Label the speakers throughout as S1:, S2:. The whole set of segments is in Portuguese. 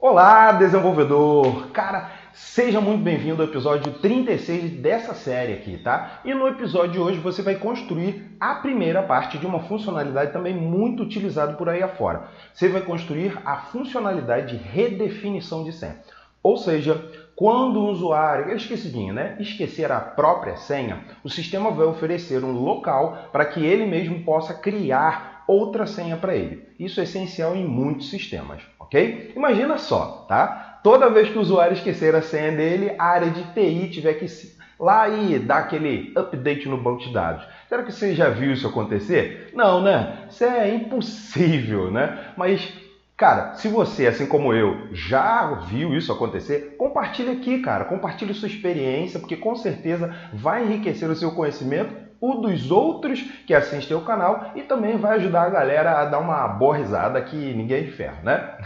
S1: Olá, desenvolvedor! Cara, seja muito bem-vindo ao episódio 36 dessa série aqui, tá? E no episódio de hoje você vai construir a primeira parte de uma funcionalidade também muito utilizada por aí afora. Você vai construir a funcionalidade de redefinição de senha. Ou seja, quando o usuário, esquecer a própria senha, o sistema vai oferecer um local para que ele mesmo possa criar outra senha para ele. Isso é essencial em muitos sistemas, ok? Imagina só, tá? Toda vez que o usuário esquecer a senha dele, a área de TI tiver que lá e dar aquele update no banco de dados. Será que você já viu isso acontecer? Não, né? Isso é impossível, né? Mas, cara, se você, assim como eu, já viu isso acontecer, compartilhe aqui, cara. Compartilhe sua experiência, porque com certeza vai enriquecer o seu conhecimento, o dos outros que assistem ao canal e também vai ajudar a galera a dar uma boa risada que ninguém é de ferro, né?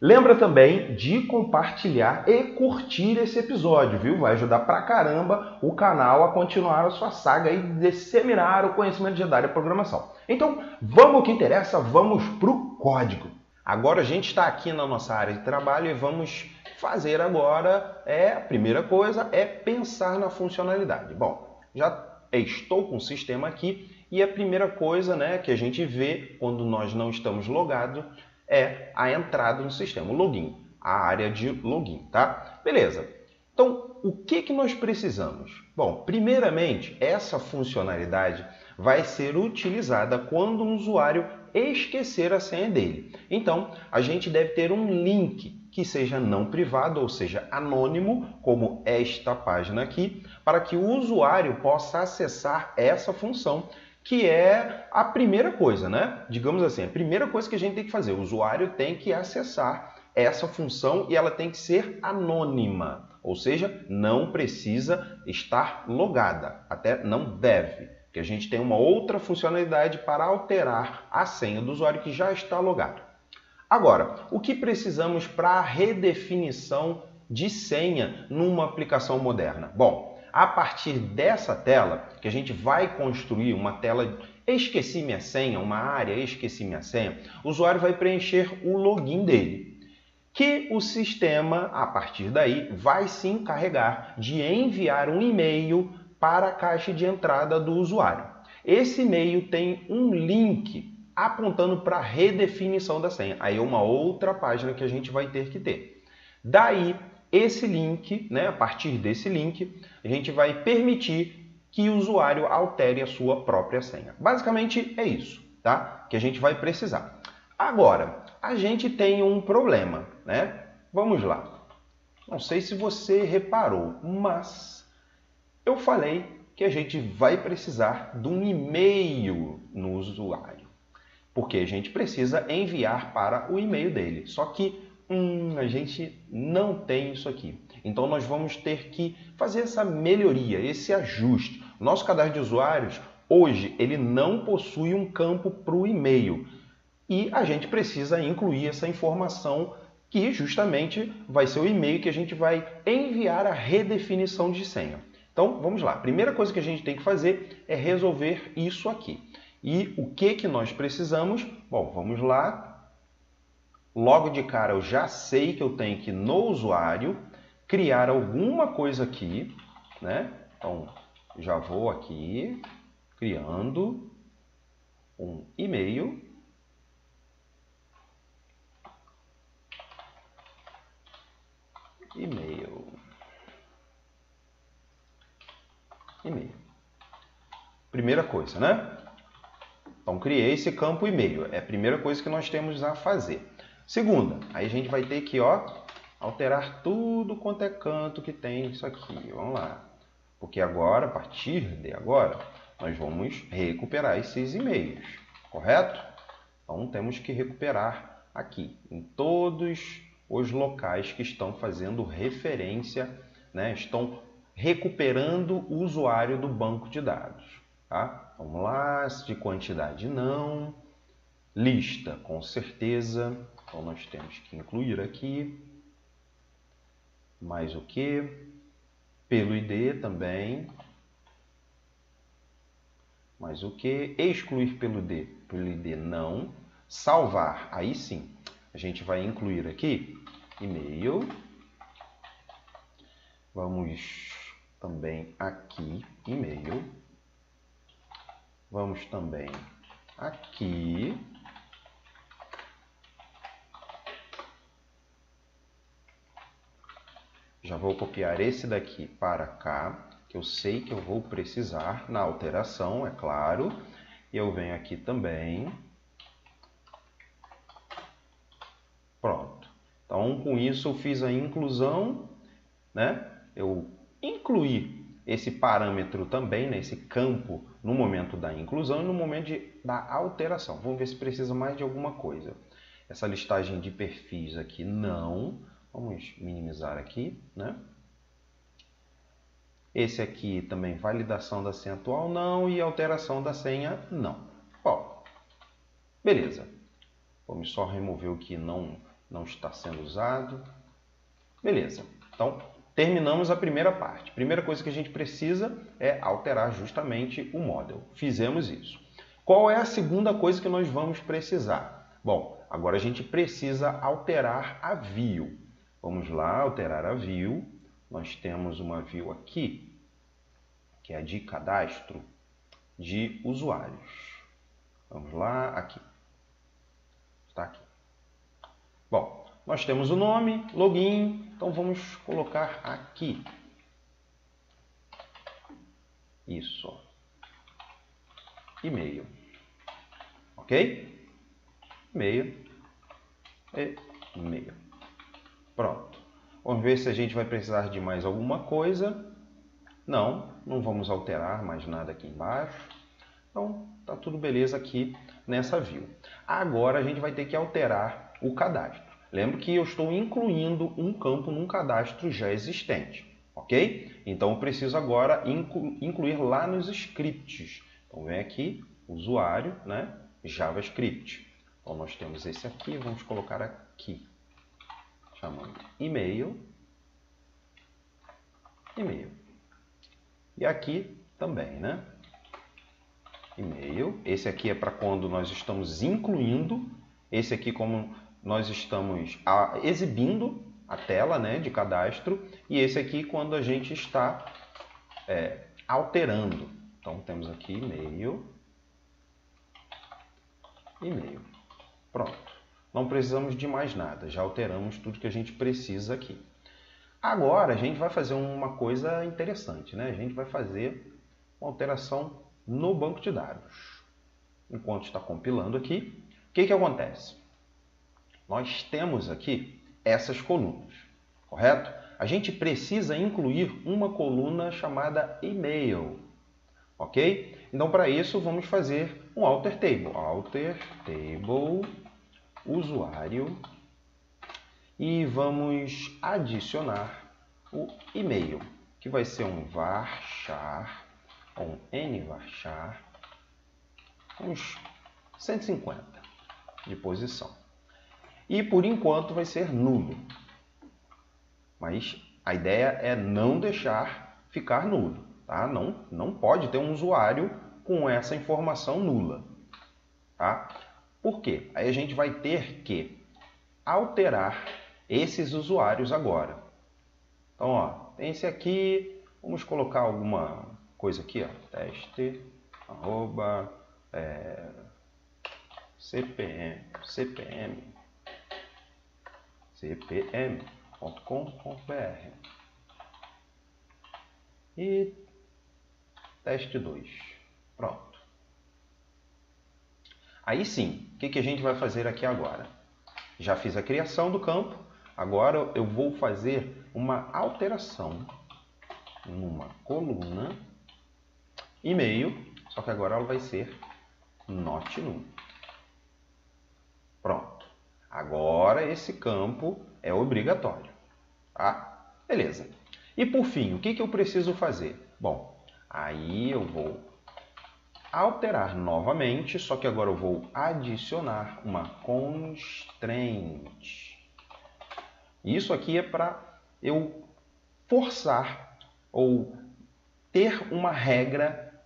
S1: Lembra também de compartilhar e curtir esse episódio, viu? Vai ajudar pra caramba o canal a continuar a sua saga e disseminar o conhecimento de área de programação. Então, vamos ao que interessa, vamos pro código. Agora a gente está aqui na nossa área de trabalho e vamos fazer agora, a primeira coisa é pensar na funcionalidade. Bom, já estou com o sistema aqui e a primeira coisa, né, que a gente vê quando nós não estamos logados é a entrada no sistema, o login, a área de login, tá? Beleza. Então, o que nós precisamos? Bom, primeiramente, essa funcionalidade vai ser utilizada quando um usuário esquecer a senha dele. Então, a gente deve ter um link que seja não privado, ou seja, anônimo, como esta página aqui, para que o usuário possa acessar essa função, que é a primeira coisa, né? Digamos assim, a primeira coisa que a gente tem que fazer. O usuário tem que acessar essa função e ela tem que ser anônima, ou seja, não precisa estar logada, até não deve, porque a gente tem uma outra funcionalidade para alterar a senha do usuário que já está logado. Agora, o que precisamos para a redefinição de senha numa aplicação moderna? Bom, a partir dessa tela, que a gente vai construir uma tela esqueci minha senha, uma área esqueci minha senha, o usuário vai preencher o login dele, que o sistema, a partir daí, vai se encarregar de enviar um e-mail para a caixa de entrada do usuário. Esse e-mail tem um link apontando para a redefinição da senha. Aí é uma outra página que a gente vai ter que ter. Daí, esse link, né, a partir desse link, a gente vai permitir que o usuário altere a sua própria senha. Basicamente é isso, tá? Que a gente vai precisar. Agora, a gente tem um problema, né? Vamos lá. Não sei se você reparou, mas eu falei que a gente vai precisar de um e-mail no usuário, porque a gente precisa enviar para o e-mail dele. Só que a gente não tem isso aqui. Então nós vamos ter que fazer essa melhoria, esse ajuste. Nosso cadastro de usuários, hoje, ele não possui um campo para o e-mail. E a gente precisa incluir essa informação que justamente vai ser o e-mail que a gente vai enviar a redefinição de senha. Então vamos lá. A primeira coisa que a gente tem que fazer é resolver isso aqui. E o que nós precisamos? Bom, vamos lá. Logo de cara eu já sei que eu tenho que no usuário criar alguma coisa aqui, né? Então já vou aqui criando um e-mail. E-mail. Primeira coisa, né? Então, criei esse campo e-mail. É a primeira coisa que nós temos a fazer. Segunda, aí a gente vai ter que, alterar tudo quanto é canto que tem isso aqui. Vamos lá. Porque agora, a partir de agora, nós vamos recuperar esses e-mails, correto? Então, temos que recuperar aqui, em todos os locais que estão fazendo referência, né? Estão recuperando o usuário do banco de dados. Tá? Vamos lá, de quantidade não, lista com certeza, então nós temos que incluir aqui, mais o que? Pelo ID também, mais o que? Excluir pelo ID não, salvar, aí sim. A gente vai incluir aqui e-mail. Vamos também aqui, e-mail. Vamos também aqui. Já vou copiar esse daqui para cá, que eu sei que eu vou precisar na alteração, é claro. E eu venho aqui também. Pronto. Então, com isso eu fiz a inclusão, né? Eu incluí esse parâmetro também, né? Esse campo, no momento da inclusão e no momento da alteração. Vamos ver se precisa mais de alguma coisa. Essa listagem de perfis aqui não. Vamos minimizar aqui, né? Esse aqui também, validação da senha atual, não. E alteração da senha, não. Bom, beleza. Vamos só remover o que não está sendo usado. Beleza. Então, terminamos a primeira parte. Primeira coisa que a gente precisa é alterar justamente o model. Fizemos isso. Qual é a segunda coisa que nós vamos precisar? Bom, agora a gente precisa alterar a view. Vamos lá, alterar a view. Nós temos uma view aqui, que é a de cadastro de usuários. Vamos lá, aqui. Está aqui. Bom, nós temos o nome, login, então vamos colocar aqui. Isso. E-mail. Ok? E-mail. E-mail. Pronto. Vamos ver se a gente vai precisar de mais alguma coisa. Não vamos alterar mais nada aqui embaixo. Então, tá tudo beleza aqui nessa view. Agora a gente vai ter que alterar o cadastro. Lembra que eu estou incluindo um campo num cadastro já existente, ok? Então, eu preciso agora incluir lá nos scripts. Então, vem aqui, usuário, né? JavaScript. Então, nós temos esse aqui, vamos colocar aqui. Chamando e-mail. E-mail. E aqui também, né? E-mail. Esse aqui é para quando nós estamos incluindo. Esse aqui como nós estamos exibindo a tela, né, de cadastro. E esse aqui quando a gente está alterando. Então temos aqui e-mail. E-mail. Pronto. Não precisamos de mais nada. Já alteramos tudo que a gente precisa aqui. Agora a gente vai fazer uma coisa interessante, né? A gente vai fazer uma alteração no banco de dados. Enquanto está compilando aqui, o que acontece? Nós temos aqui essas colunas, correto? A gente precisa incluir uma coluna chamada e-mail, ok? Então, para isso, vamos fazer um alter table. Alter table usuário. E vamos adicionar o e-mail, que vai ser um varchar, um nvarchar, uns 150 de posição. E por enquanto vai ser nulo. Mas a ideia é não deixar ficar nulo, tá? Não pode ter um usuário com essa informação nula, tá? Por quê? Aí a gente vai ter que alterar esses usuários agora. Então, ó, tem esse aqui, vamos colocar alguma coisa aqui, ó, teste, arroba, cpm.com.br e teste 2. Pronto. Aí sim, o que a gente vai fazer aqui agora? Já fiz a criação do campo, agora eu vou fazer uma alteração numa coluna e-mail, só que agora ela vai ser not null. Pronto. Agora esse campo é obrigatório. Tá? Beleza. E por fim, o que eu preciso fazer? Bom, aí eu vou alterar novamente, só que agora eu vou adicionar uma constraint. Isso aqui é para eu forçar ou ter uma regra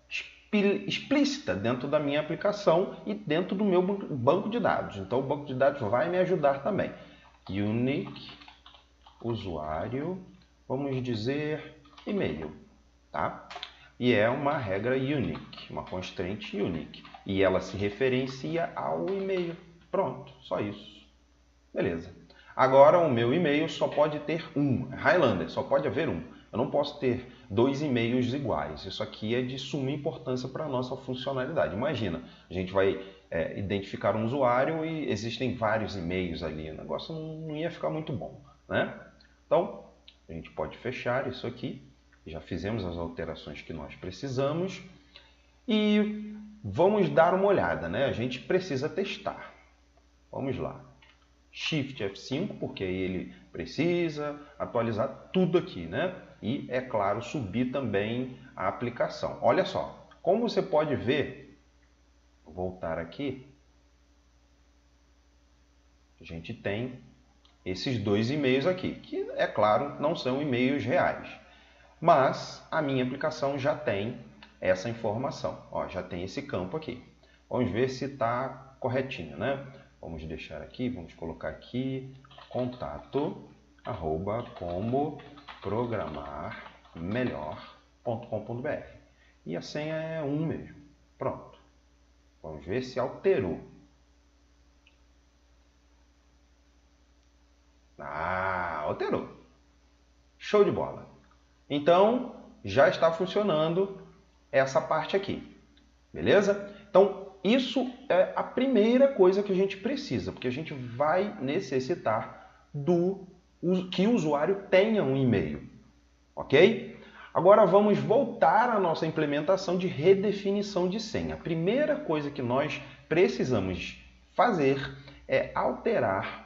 S1: explícita dentro da minha aplicação e dentro do meu banco de dados. Então, o banco de dados vai me ajudar também. Unique, usuário, vamos dizer e-mail, tá? E é uma regra unique, uma constraint unique. E ela se referencia ao e-mail. Pronto, só isso. Beleza. Agora o meu e-mail só pode ter um. Highlander, só pode haver um. Eu não posso ter 2 e-mails iguais. Isso aqui é de suma importância para a nossa funcionalidade. Imagina, a gente vai identificar um usuário e existem vários e-mails ali. O negócio não ia ficar muito bom, né? Então, a gente pode fechar isso aqui. Já fizemos as alterações que nós precisamos. E vamos dar uma olhada, né? A gente precisa testar. Vamos lá. Shift F5, porque aí ele precisa atualizar tudo aqui, né? E, é claro, subir também a aplicação. Olha só, como você pode ver, vou voltar aqui, a gente tem esses 2 e-mails aqui, que, é claro, não são e-mails reais. Mas a minha aplicação já tem essa informação. Ó, já tem esse campo aqui. Vamos ver se está corretinho, né? Vamos deixar aqui, vamos colocar aqui contato @comoprogramarmelhor.com.br. E a senha é 1 mesmo. Pronto. Vamos ver se alterou. Ah, alterou. Show de bola. Então, já está funcionando essa parte aqui. Beleza? Então, isso é a primeira coisa que a gente precisa, porque a gente vai necessitar que o usuário tenha um e-mail. Ok? Agora vamos voltar à nossa implementação de redefinição de senha. A primeira coisa que nós precisamos fazer é alterar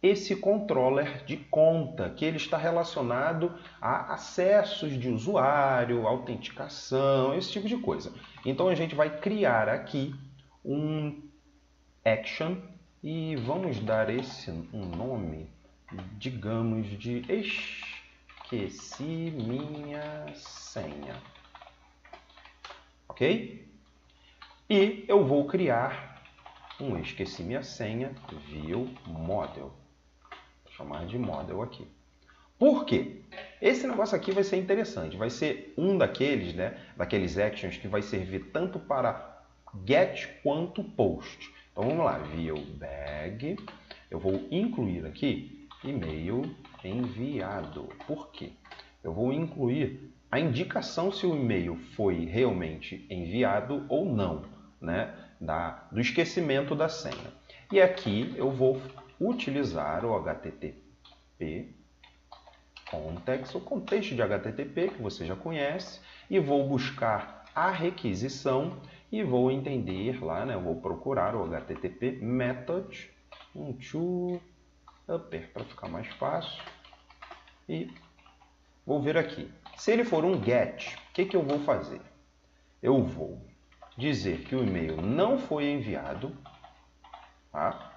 S1: esse controller de conta, que ele está relacionado a acessos de usuário, autenticação, esse tipo de coisa. Então a gente vai criar aqui um action e vamos dar esse um nome, digamos, de esqueci minha senha. Ok? E eu vou criar um esqueci minha senha view model. Vou chamar de model aqui. Por quê? Esse negócio aqui vai ser interessante. Vai ser um daqueles, né, daqueles actions que vai servir tanto para get quanto post. Então vamos lá, view bag. Eu vou incluir aqui e-mail enviado. Por quê? Eu vou incluir a indicação se o e-mail foi realmente enviado ou não, né, do esquecimento da senha. E aqui eu vou utilizar o HTTP context, o contexto de HTTP que você já conhece, e vou buscar a requisição e vou entender lá, né, eu vou procurar o HTTP method to upper para ficar mais fácil e vou ver aqui. Se ele for um get, o que eu vou fazer? Eu vou dizer que o e-mail não foi enviado, tá?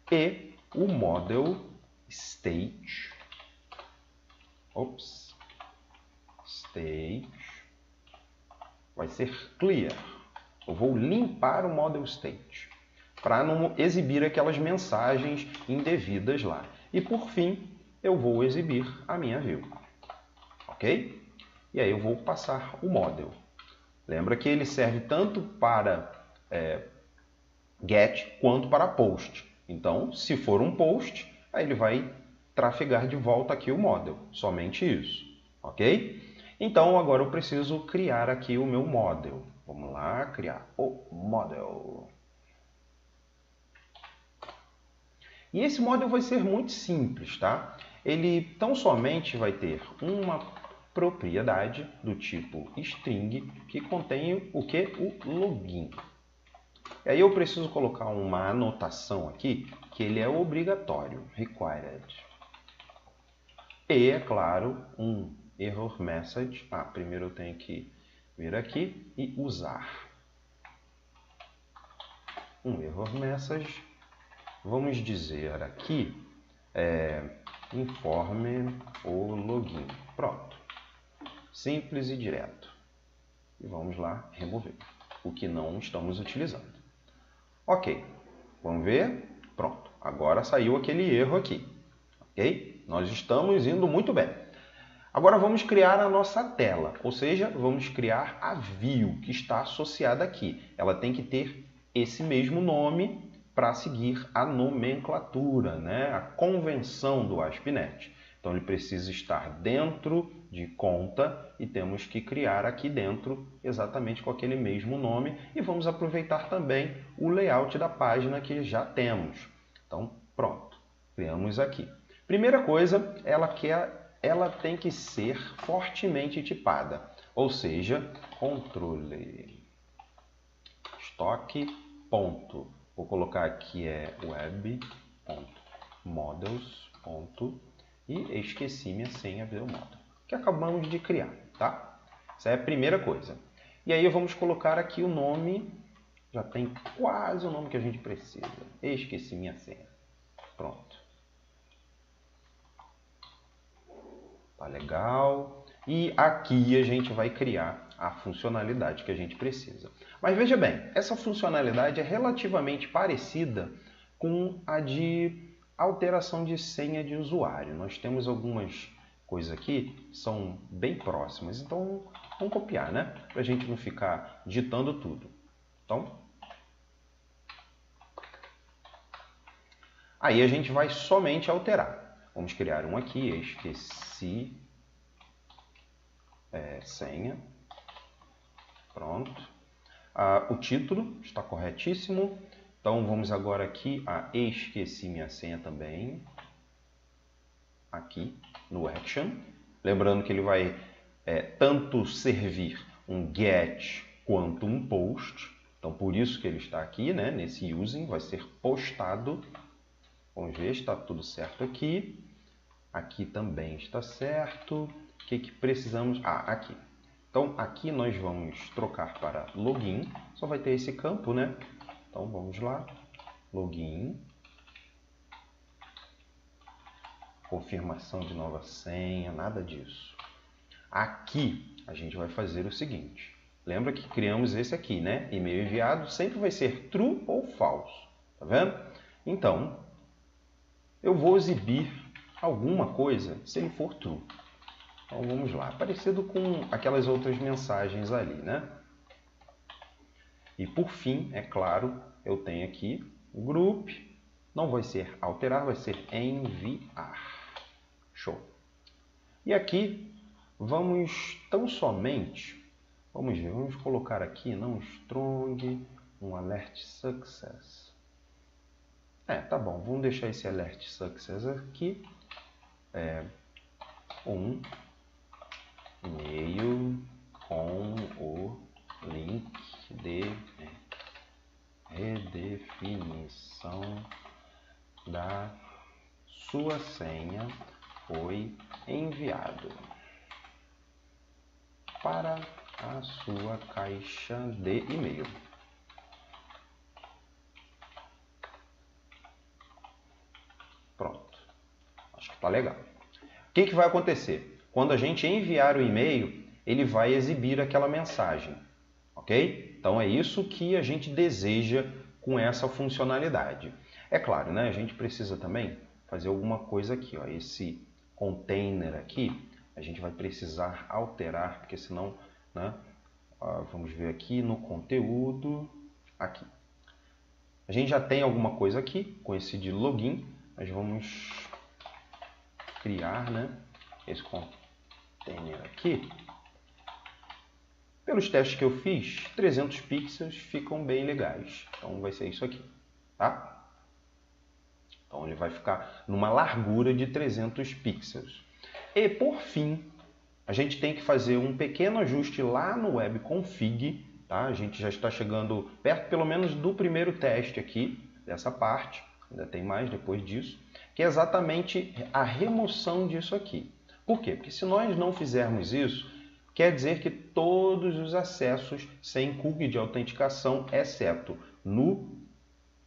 S1: E o model state, state vai ser clear. Eu vou limpar o model state para não exibir aquelas mensagens indevidas lá. E por fim, eu vou exibir a minha view. Ok? E aí eu vou passar o model. Lembra que ele serve tanto para get quanto para post. Então, se for um post, aí ele vai trafegar de volta aqui o model. Somente isso. Ok? Então, agora eu preciso criar aqui o meu model. Vamos lá, criar o model. E esse model vai ser muito simples, tá? Ele tão somente vai ter uma propriedade do tipo string que contém o que? O login. E aí eu preciso colocar uma anotação aqui que ele é obrigatório, required. E, é claro, um error message. Primeiro eu tenho que vir aqui e usar um error message. Vamos dizer aqui, informe o login. Pronto. Simples e direto. e vamos lá remover o que não estamos utilizando. Ok, vamos ver? Pronto, agora saiu aquele erro aqui. Ok? Nós estamos indo muito bem. Agora vamos criar a nossa tela, ou seja, vamos criar a view que está associada aqui. Ela tem que ter esse mesmo nome para seguir a nomenclatura, né? A convenção do ASP.NET. Então ele precisa estar dentro de conta e temos que criar aqui dentro exatamente com aquele mesmo nome e vamos aproveitar também o layout da página que já temos. Então pronto, criamos aqui. Primeira coisa, ela tem que ser fortemente tipada, ou seja, controle estoque ponto, vou colocar aqui web.models e esqueci minha senha do módulo, que acabamos de criar, tá? Essa é a primeira coisa. E aí vamos colocar aqui o nome, já tem quase o nome que a gente precisa, esqueci minha senha, pronto. Tá legal. E aqui a gente vai criar a funcionalidade que a gente precisa. Mas veja bem, essa funcionalidade é relativamente parecida com a de alteração de senha de usuário. Nós temos algumas coisas aqui que são bem próximas. Então, vamos copiar, né? Para a gente não ficar digitando tudo. Então, aí a gente vai somente alterar. Vamos criar um aqui, esqueci senha. Pronto. O título está corretíssimo. Então vamos agora aqui a esqueci minha senha também. Aqui no action. Lembrando que ele vai tanto servir um get quanto um post. Então por isso que ele está aqui, né? Nesse using vai ser postado. Vamos ver, está tudo certo aqui. Aqui também está certo. O que precisamos? Aqui. Então, aqui nós vamos trocar para login. Só vai ter esse campo, né? Então, vamos lá. Login. Confirmação de nova senha, nada disso. Aqui, a gente vai fazer o seguinte. Lembra que criamos esse aqui, né? E-mail enviado sempre vai ser true ou false. Tá vendo? Então, eu vou exibir alguma coisa se ele for true. Então vamos lá, parecido com aquelas outras mensagens ali, né? E por fim, é claro, eu tenho aqui o group, não vai ser alterar, vai ser enviar. Show! E aqui vamos tão somente, vamos ver, vamos colocar aqui não strong, um alert success. Tá bom, vamos deixar esse alert success aqui. Um e-mail com o link de redefinição da sua senha foi enviado para a sua caixa de e-mail. Pronto. Acho que está legal. O que vai acontecer? Quando a gente enviar o e-mail, ele vai exibir aquela mensagem, ok? Então é isso que a gente deseja com essa funcionalidade. É claro, né? A gente precisa também fazer alguma coisa aqui, ó. Esse container aqui, a gente vai precisar alterar, porque senão, né? Vamos ver aqui no conteúdo, aqui. A gente já tem alguma coisa aqui com esse de login, mas vamos criar, né? Esse container aqui. Pelos testes que eu fiz, 300 pixels ficam bem legais. Então vai ser isso aqui, tá? Então ele vai ficar numa largura de 300 pixels. E por fim, a gente tem que fazer um pequeno ajuste lá no web config, tá? A gente já está chegando perto pelo menos do primeiro teste aqui, dessa parte. Ainda tem mais depois disso, que é exatamente a remoção disso aqui. Por quê? Porque se nós não fizermos isso, quer dizer que todos os acessos sem cookie de autenticação, exceto no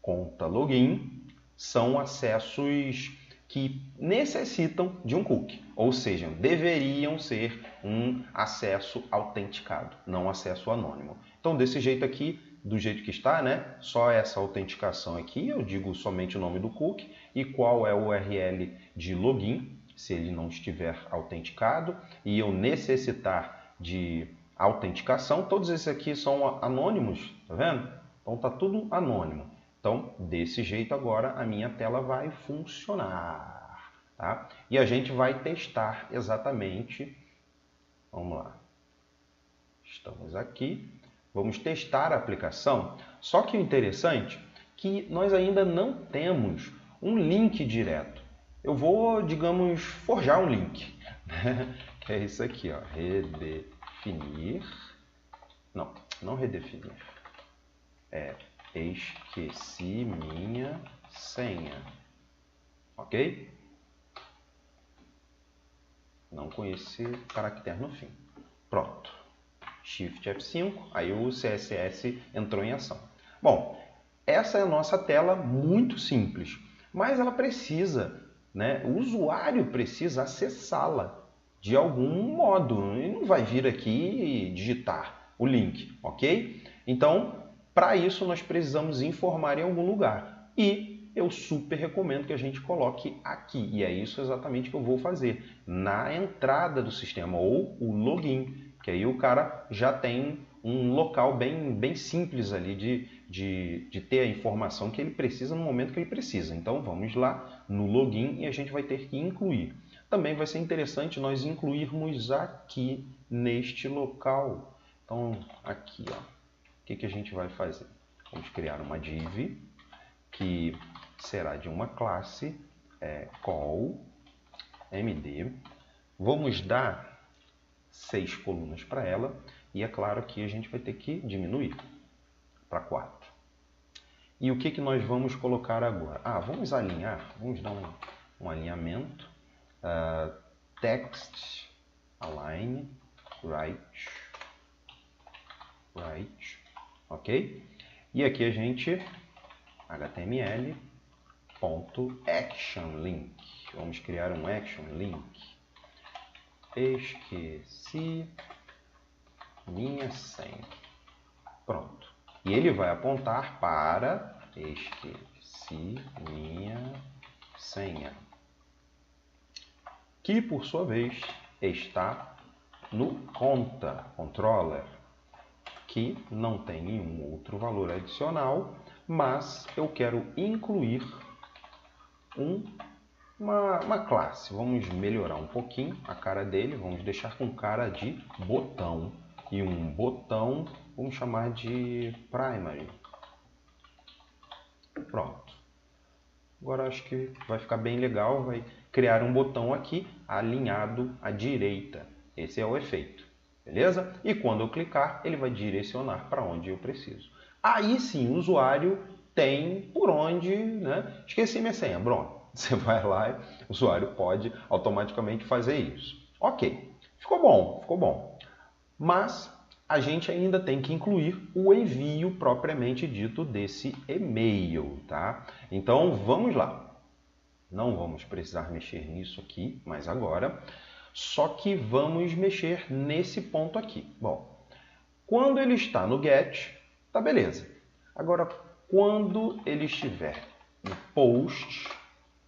S1: conta login, são acessos que necessitam de um cookie, ou seja, deveriam ser um acesso autenticado, não acesso anônimo. Então, desse jeito aqui, do jeito que está, né? Só essa autenticação aqui, eu digo somente o nome do cookie e qual é o URL de login, se ele não estiver autenticado, e eu necessitar de autenticação. Todos esses aqui são anônimos, tá vendo? Então tá tudo anônimo. Então, desse jeito agora a minha tela vai funcionar, tá? E a gente vai testar exatamente. Vamos lá. Estamos aqui. Vamos testar a aplicação. Só que o interessante é que nós ainda não temos um link direto. Eu vou, digamos, forjar um link, né? Que é isso aqui, ó, redefinir. Não redefinir. Esqueci minha senha. Ok? Não conheci o caractere no fim. Pronto. Shift F5, aí o CSS entrou em ação. Bom, essa é a nossa tela muito simples, mas ela precisa, né? O usuário precisa acessá-la de algum modo. Ele não vai vir aqui e digitar o link, ok? Então, para isso nós precisamos informar em algum lugar. E eu super recomendo que a gente coloque aqui. E é isso exatamente que eu vou fazer. Na entrada do sistema, ou o login. Que aí o cara já tem um local bem simples ali de ter a informação que ele precisa no momento que ele precisa. Então vamos lá no login e a gente vai ter que incluir. Também vai ser interessante nós incluirmos aqui neste local. Então aqui, ó, o que a gente vai fazer? Vamos criar uma div que será de uma classe call md. Vamos dar 6 colunas para ela e é claro que a gente vai ter que diminuir para 4. E o que nós vamos colocar agora? Vamos alinhar, vamos dar um alinhamento. Text align right, ok? E aqui a gente html.actionLink. Vamos criar um action link. Esqueci minha senha. Pronto. E ele vai apontar para esqueci minha senha, que por sua vez está no controller, que não tem nenhum outro valor adicional, mas eu quero incluir uma classe. Vamos melhorar um pouquinho a cara dele, vamos deixar com cara de botão. E um botão, vamos chamar de primary. Pronto. Agora acho que vai ficar bem legal, vai criar um botão aqui alinhado à direita. Esse é o efeito, beleza? E quando eu clicar, ele vai direcionar para onde eu preciso. Aí sim, o usuário tem por onde, né? Esqueci minha senha, pronto. Você vai lá e o usuário pode automaticamente fazer isso. Ok, ficou bom. Mas a gente ainda tem que incluir o envio propriamente dito desse e-mail, tá? Então vamos lá. Não vamos precisar mexer nisso aqui, mas agora. Só que vamos mexer nesse ponto aqui. Bom, quando ele está no get, tá beleza. Agora, quando ele estiver no post,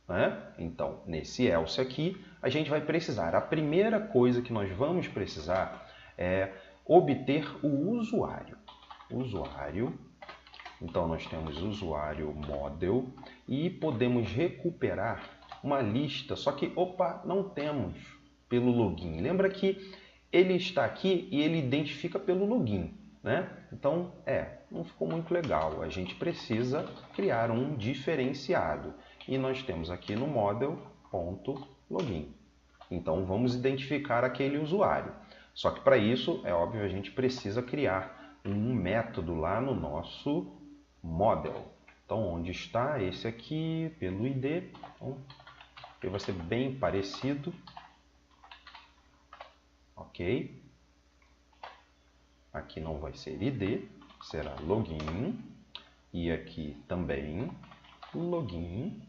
S1: né? Então, nesse else aqui, a gente vai precisar. A primeira coisa que nós vamos precisar é obter o usuário. Então, nós temos usuário model e podemos recuperar uma lista. Só que, não temos pelo login. Lembra que ele está aqui e ele identifica pelo login, né? Então, não ficou muito legal. A gente precisa criar um diferenciado. E nós temos aqui no model.login. Então, vamos identificar aquele usuário. Só que para isso, é óbvio, a gente precisa criar um método lá no nosso model. Então, onde está esse aqui? Pelo ID. Então, ele vai ser bem parecido. Ok. Aqui não vai ser ID, será login. E aqui também login.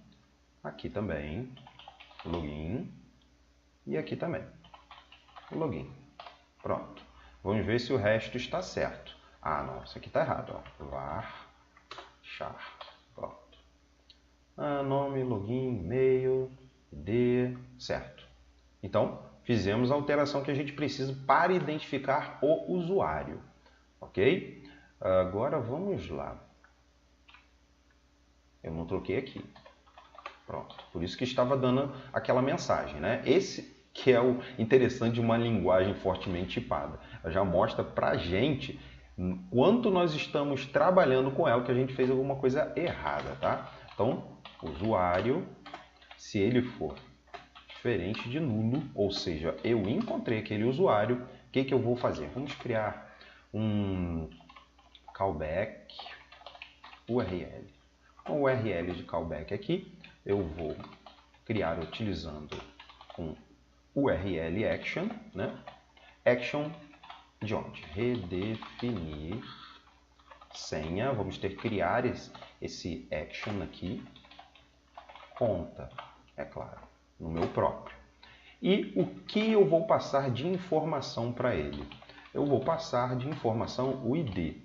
S1: Aqui também login, e aqui também, login. Pronto. Vamos ver se o resto está certo. Ah, não, isso aqui está errado, ó. var char. Pronto. Nome, login, e-mail, ID, certo. Então, fizemos a alteração que a gente precisa para identificar o usuário, ok? Agora vamos lá. Eu não troquei aqui. Pronto. Por isso que estava dando aquela mensagem, né? Esse que é o interessante de uma linguagem fortemente tipada. Ela já mostra pra gente quanto nós estamos trabalhando com ela, que a gente fez alguma coisa errada, tá? Então, usuário, se ele for diferente de nulo, ou seja, eu encontrei aquele usuário, o que eu vou fazer? Vamos criar um callback URL. Com o URL de callback aqui, eu vou criar utilizando um URL action, né? Action de onde? Redefinir senha. Vamos ter que criar esse action aqui. Conta, é claro, no meu próprio. E o que eu vou passar de informação para ele? Eu vou passar de informação o ID.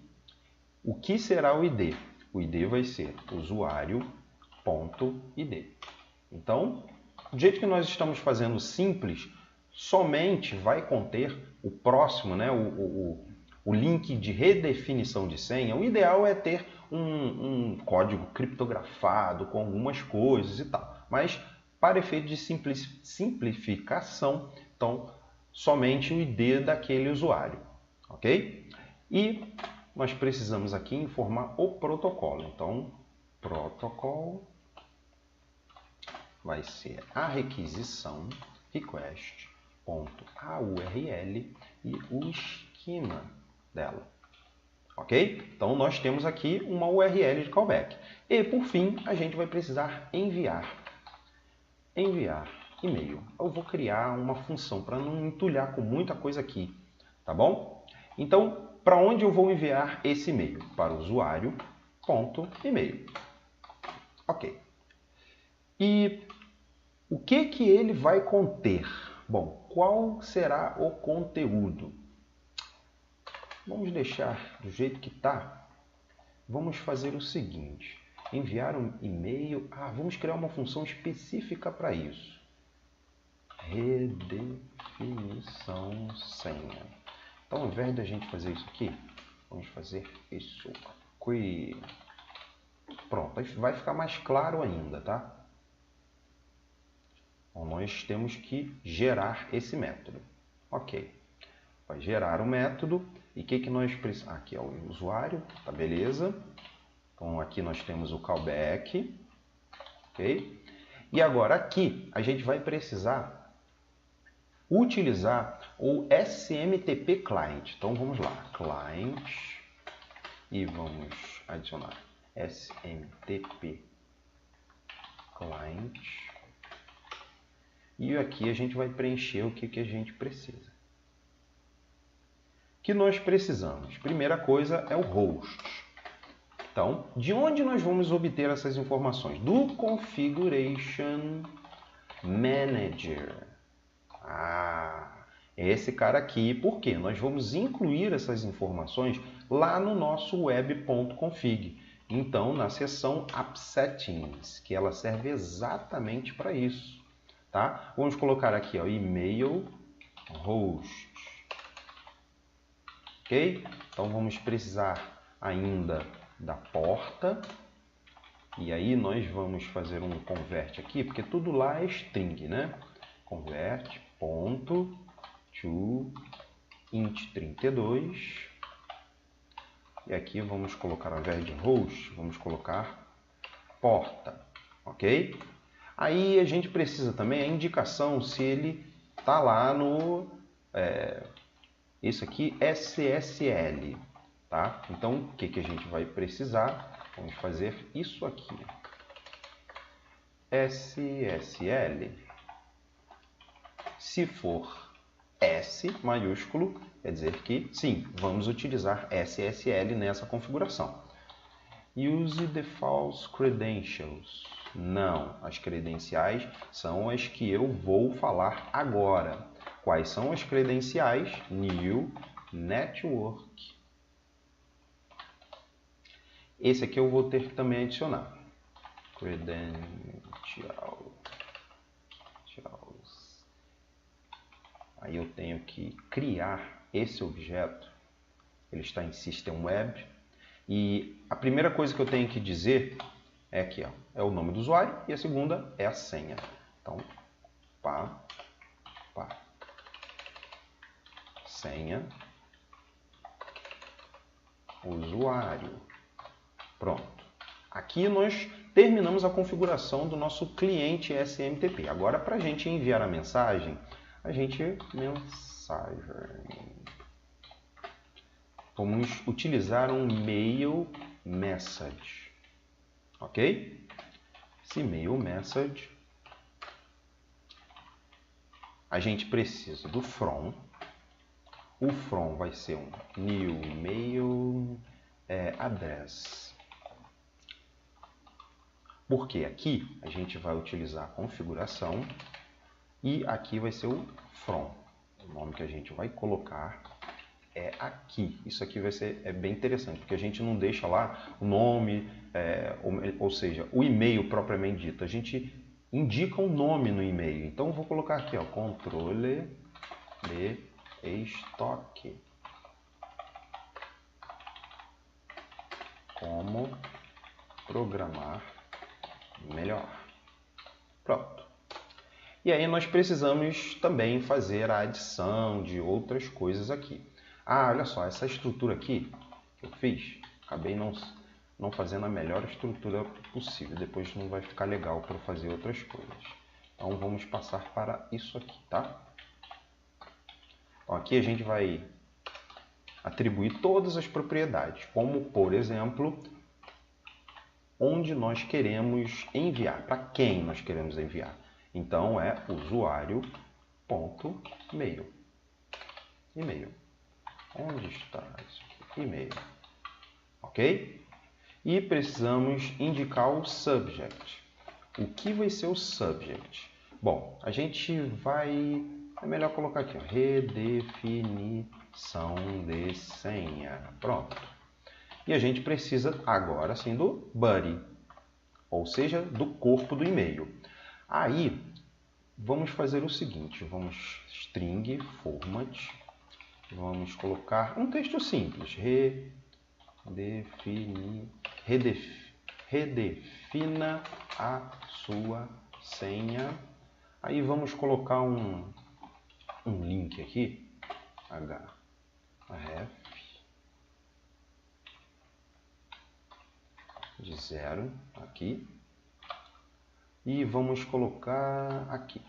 S1: O que será o ID? O ID vai ser usuário.id. Então, do jeito que nós estamos fazendo simples, somente vai conter o próximo, né? O link de redefinição de senha. O ideal é ter um código criptografado com algumas coisas e tal. Mas, para efeito de simplificação, então, somente o ID daquele usuário, ok? E nós precisamos aqui informar o protocolo. Então, protocolo vai ser a requisição request.aurl e o esquema dela. Ok? Então, nós temos aqui uma URL de callback. E, por fim, a gente vai precisar enviar e-mail. Eu vou criar uma função para não entulhar com muita coisa aqui, tá bom? Então, para onde eu vou enviar esse e-mail? Para o usuário.email. Ok. E o que ele vai conter? Bom, qual será o conteúdo? Vamos deixar do jeito que está. Vamos fazer o seguinte. Enviar um e-mail. Vamos criar uma função específica para isso. Redefinição senha. Então, ao invés da gente fazer isso aqui, vamos fazer isso aqui. Pronto, vai ficar mais claro ainda, tá? Então, nós temos que gerar esse método. Ok. Vai gerar o método. E o que nós precisamos? Aqui é o usuário, tá beleza? Então, aqui nós temos o callback. Ok? E agora, aqui, a gente vai precisar utilizar o SMTP Client. Então, vamos lá. Client. E vamos adicionar SMTP Client. E aqui a gente vai preencher o que a gente precisa. O que nós precisamos? Primeira coisa é o host. Então, de onde nós vamos obter essas informações? Do Configuration Manager. É esse cara aqui. Por quê? Nós vamos incluir essas informações lá no nosso web.config. Então, na seção App Settings, que ela serve exatamente para isso. Tá? Vamos colocar aqui, ó, e-mail host. Ok? Então, vamos precisar ainda da porta. E aí, nós vamos fazer um convert aqui, porque tudo lá é string, né? Convert, ponto, to int 32. E aqui vamos colocar, ao invés de host, vamos colocar porta. Ok? Aí, a gente precisa também a indicação se ele está lá no... isso aqui é SSL, tá? Então, o que a gente vai precisar? Vamos fazer isso aqui. SSL. Se for S maiúsculo, quer dizer que, sim, vamos utilizar SSL nessa configuração. Use default credentials. Não, as credenciais são as que eu vou falar agora. Quais são as credenciais? New Network. Esse aqui eu vou ter que também adicionar. Credentials. Aí eu tenho que criar esse objeto. Ele está em System Web. E a primeira coisa que eu tenho que dizer é aqui, ó, é o nome do usuário, e a segunda é a senha. Então, senha, usuário. Pronto. Aqui nós terminamos a configuração do nosso cliente SMTP. Agora, para a gente enviar a mensagem, vamos utilizar um mail message. Ok? Esse mail message, a gente precisa do from. O from vai ser um new mail address. Porque aqui a gente vai utilizar a configuração e aqui vai ser o from. O nome que a gente vai colocar é aqui. Isso aqui vai ser bem interessante, porque a gente não deixa lá o nome, ou seja, o e-mail propriamente dito. A gente indica um nome no e-mail. Então, eu vou colocar aqui, ó, controle de estoque. Como programar melhor. Pronto. E aí nós precisamos também fazer a adição de outras coisas aqui. Ah, olha só, essa estrutura aqui que eu fiz, acabei não fazendo a melhor estrutura possível. Depois não vai ficar legal para fazer outras coisas. Então vamos passar para isso aqui, tá? Então, aqui a gente vai atribuir todas as propriedades, como por exemplo, onde nós queremos enviar, para quem nós queremos enviar. Então é usuário.mail. E-mail. Onde está isso aqui? E-mail. Ok? E precisamos indicar o subject. O que vai ser o subject? Bom, a gente vai... É melhor colocar aqui, ó, redefinição de senha. Pronto. E a gente precisa agora sim do body, ou seja, do corpo do e-mail. Aí, vamos fazer o seguinte, vamos string format, vamos colocar um texto simples, redefina a sua senha. Aí vamos colocar um link aqui, href de 0 aqui, e vamos colocar aqui.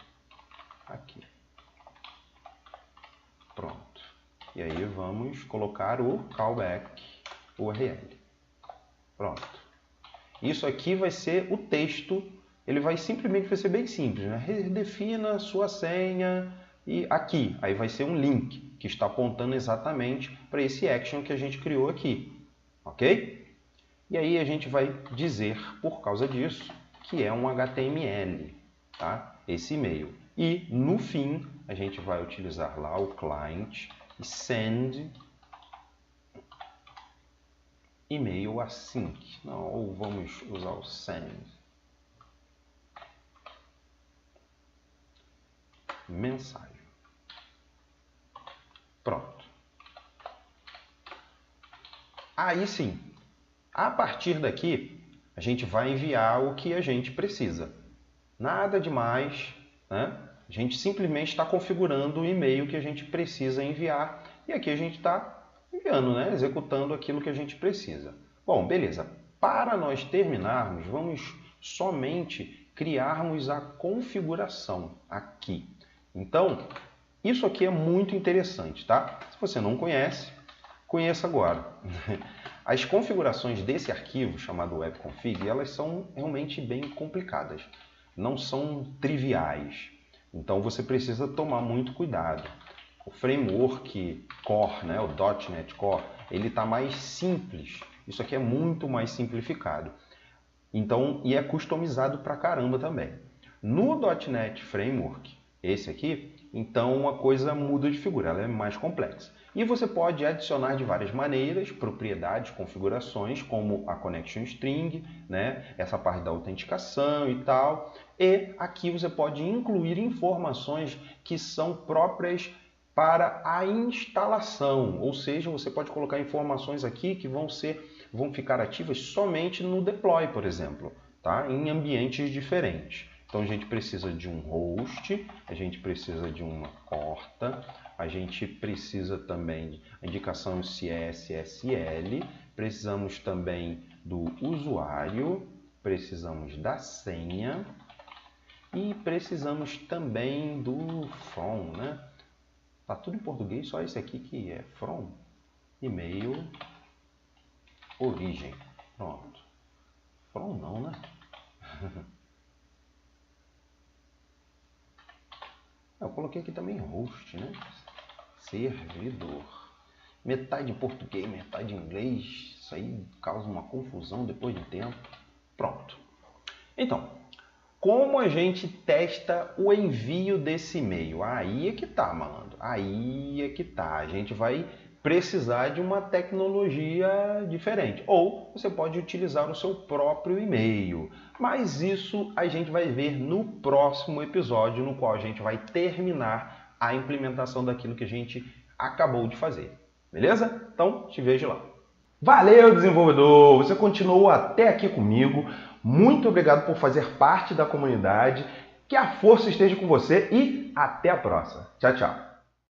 S1: Pronto. E aí vamos colocar o callback URL. Pronto. Isso aqui vai ser o texto, ele vai simplesmente ser bem simples, né? Redefina a sua senha e aqui. Aí vai ser um link que está apontando exatamente para esse action que a gente criou aqui. Ok? E aí a gente vai dizer, por causa disso, que é um HTML, tá? Esse e-mail. E no fim, a gente vai utilizar lá o client e send e-mail async. Não, ou vamos usar o send. Mensagem. Pronto. Aí sim, a partir daqui, a gente vai enviar o que a gente precisa. Nada demais, né? A gente simplesmente está configurando o e-mail que a gente precisa enviar. E aqui a gente está enviando, né? Executando aquilo que a gente precisa. Bom, beleza. Para nós terminarmos, vamos somente criarmos a configuração aqui. Então, isso aqui é muito interessante, tá? Se você não conhece, conheça agora. As configurações desse arquivo, chamado webconfig, elas são realmente bem complicadas. Não são triviais. Então, você precisa tomar muito cuidado. O framework Core, né, o .NET Core, ele está mais simples. Isso aqui é muito mais simplificado. Então, e é customizado pra caramba também. No .NET Framework, esse aqui, então a coisa muda de figura, ela é mais complexa. E você pode adicionar de várias maneiras, propriedades, configurações, como a Connection String, né? Essa parte da autenticação e tal. E aqui você pode incluir informações que são próprias para a instalação, ou seja, você pode colocar informações aqui que vão ficar ativas somente no deploy, por exemplo, tá? Em ambientes diferentes. Então a gente precisa de um host, a gente precisa de uma porta, a gente precisa também de indicação se é SSL, precisamos também do usuário, precisamos da senha e precisamos também do from, né? Tá tudo em português, só esse aqui que é from, e-mail, origem. Pronto. From não, né? Eu coloquei aqui também host, né? Servidor. Metade em português, metade em inglês. Isso aí causa uma confusão depois de tempo. Pronto. Então, como a gente testa o envio desse e-mail? Aí é que tá, malandro. Aí é que tá. A gente vai precisar de uma tecnologia diferente. Ou você pode utilizar o seu próprio e-mail. Mas isso a gente vai ver no próximo episódio, no qual a gente vai terminar a implementação daquilo que a gente acabou de fazer. Beleza? Então, te vejo lá. Valeu, desenvolvedor! Você continuou até aqui comigo. Muito obrigado por fazer parte da comunidade. Que a força esteja com você e até a próxima. Tchau, tchau.